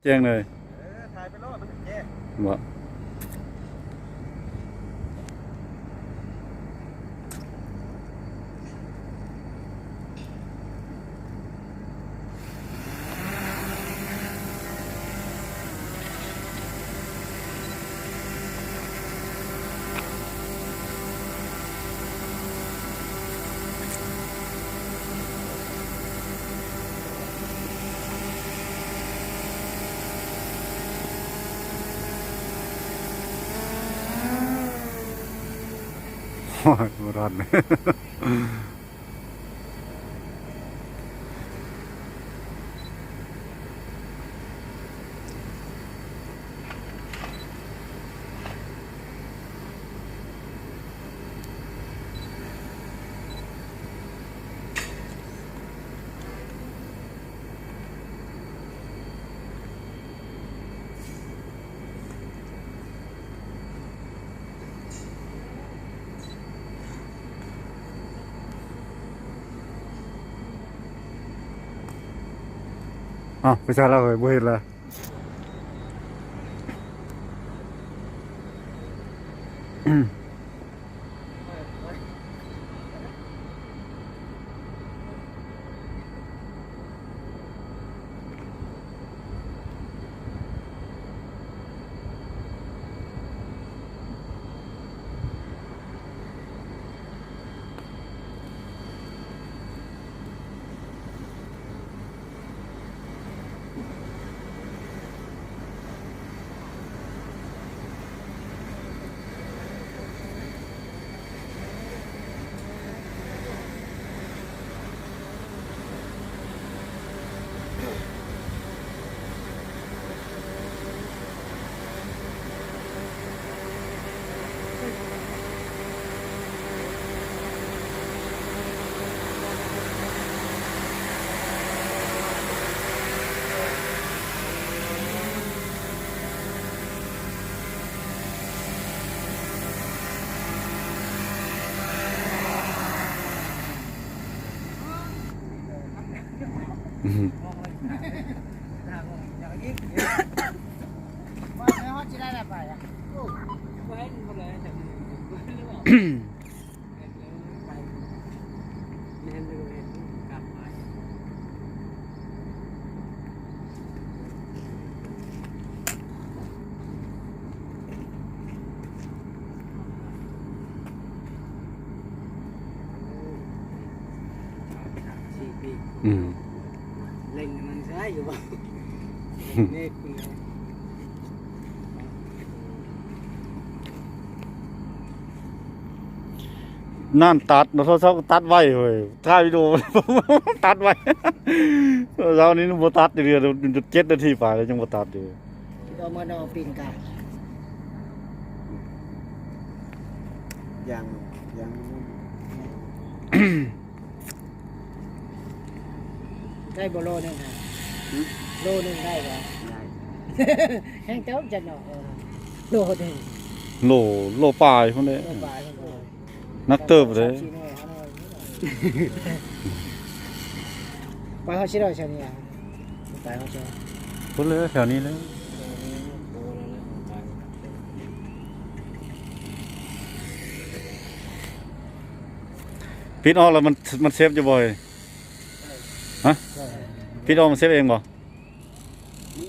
แจ้งเลยถ่ายไปโลดมันแจ้งบ่ โอ้ยบ่รอดเลยอ้าวไปใช่แล้วเฮ้ยบ่เห็นละว่าในห้องจะได้อะไรไปอ่ะเล่นมันใช่อยู่บ้างนี่นั่นตัดโทรศัพท์ตัดไว้เฮ้ยถ่ายวิดีโอ ตัดไว้เช้านี้บ่ตัดเดือน7 นาทีไปแล้วยังบ่ตัดอยู่ก็มานอปีนกันยังได้โบโลนึงฮะโลนึงได้ปะแห้งเจ้าจะหนอโลนึงโลปลายพุ่นเด้นักเติบเลยไปเขาชิโร่เชียวเนี่ยไปเขาเชียวพุ่นเลยแถวนี้เลยปิดออกแล้วมันเซฟจะบ่อยฮะปิดออกมันเซฟเองบ่